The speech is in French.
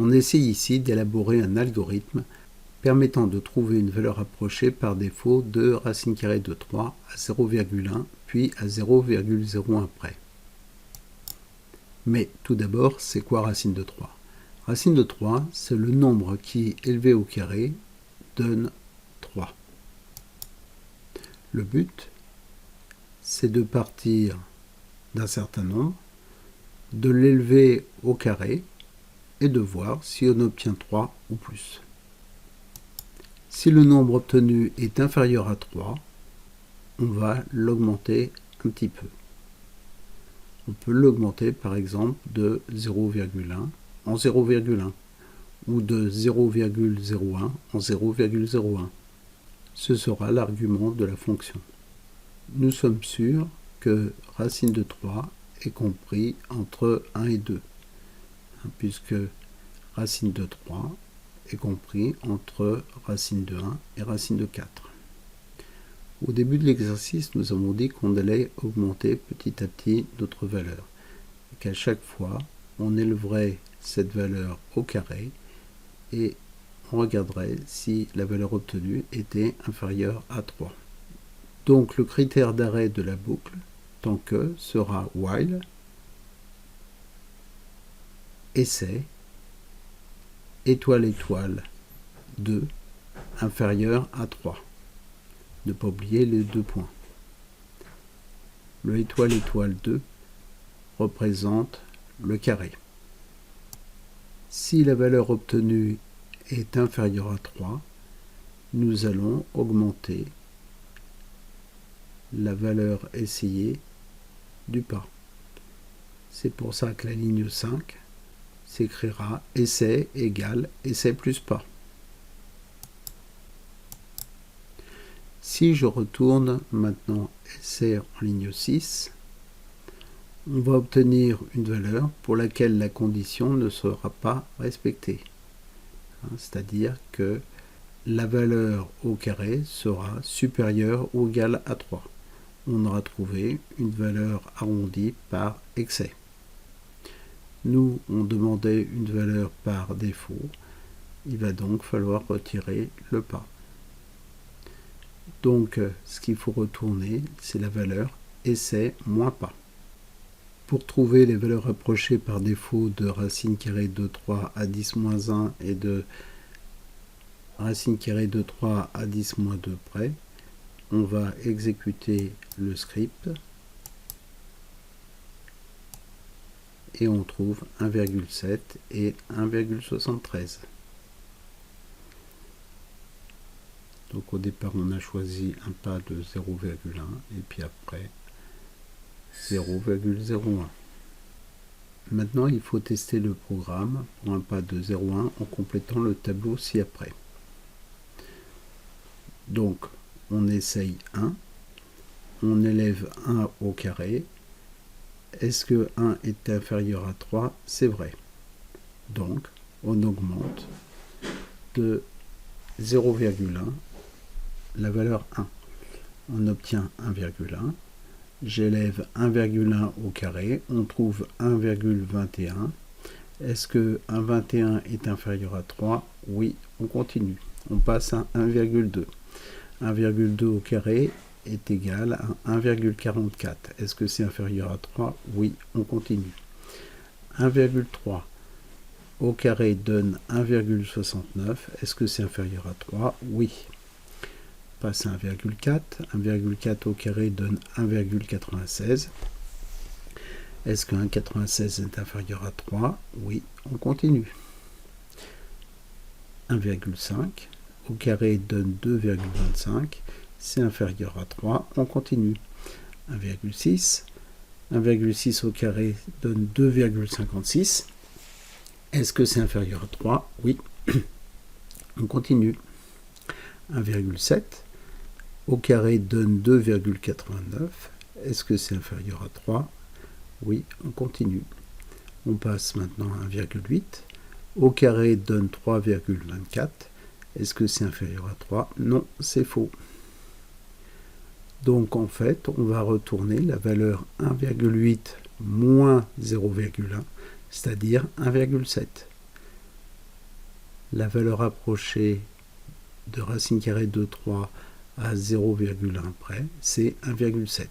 On essaye ici d'élaborer un algorithme permettant de trouver une valeur approchée par défaut de racine carrée de 3 à 0,1 puis à 0,01 près. Mais tout d'abord, c'est quoi racine de 3? Racine de 3, c'est le nombre qui, élevé au carré, donne 3. Le but, c'est de partir d'un certain nombre, de l'élever au carré et de voir si on obtient 3 ou plus. Si le nombre obtenu est inférieur à 3, on va l'augmenter un petit peu. On peut l'augmenter par exemple de 0,1 en 0,1 ou de 0,01 en 0,01. Ce sera l'argument de la fonction. Nous sommes sûrs que racine de 3 est compris entre 1 et 2, puisque racine de 3 est compris entre racine de 1 et racine de 4. Au début de l'exercice, nous avons dit qu'on allait augmenter petit à petit notre valeur, et qu'à chaque fois, on élèverait cette valeur au carré et on regarderait si la valeur obtenue était inférieure à 3. Donc le critère d'arrêt de la boucle, tant que, sera while, essai, étoile étoile 2, inférieur à 3. Ne pas oublier les deux points. Le étoile étoile 2 représente le carré. Si la valeur obtenue est inférieure à 3, nous allons augmenter la valeur essayée du pas. C'est pour ça que la ligne 5 s'écrira essai égale essai plus pas. Si je retourne maintenant essai en ligne 6, on va obtenir une valeur pour laquelle la condition ne sera pas respectée. C'est-à-dire que la valeur au carré sera supérieure ou égale à 3. On aura trouvé une valeur arrondie par excès. Nous, on demandait une valeur par défaut. Il va donc falloir retirer le pas. Donc, ce qu'il faut retourner, c'est la valeur essai moins pas. Pour trouver les valeurs approchées par défaut de racine carrée de 3 à 10 moins 1 et de racine carrée de 3 à 10 moins 2 près, on va exécuter le script et on trouve 1,7 et 1,73. Donc au départ on a choisi un pas de 0,1 et puis après 0,01. Maintenant il faut tester le programme pour un pas de 0,1 en complétant le tableau ci-après. Donc on essaye 1, on élève 1 au carré. Est-ce que 1 est inférieur à 3? C'est vrai. Donc on augmente de 0,1 la valeur 1. On obtient 1,1. J'élève 1,1 au carré. On trouve 1,21. Est-ce que 1,21 est inférieur à 3? Oui, on continue. On passe à 1,2. 1,2 au carré est égal à 1,44. Est-ce que c'est inférieur à 3? Oui, on continue. 1,3 au carré donne 1,69. Est-ce que c'est inférieur à 3? Oui. Passe à 1,4. 1,4 au carré donne 1,96. Est-ce que 1,96 est inférieur à 3? Oui, on continue. 1,5 au carré donne 2,25. C'est inférieur à 3, on continue. 1,6. 1,6 au carré donne 2,56. Est-ce que c'est inférieur à 3? Oui. On continue. 1,7 au carré donne 2,89. Est-ce que c'est inférieur à 3? Oui, on continue. On passe maintenant à 1,8. Au carré donne 3,24. Est-ce que c'est inférieur à 3? Non, c'est faux. Donc en fait, on va retourner la valeur 1,8 moins 0,1, c'est-à-dire 1,7. la valeur approchée de racine carrée de 3 à 0,1 près, c'est 1,7.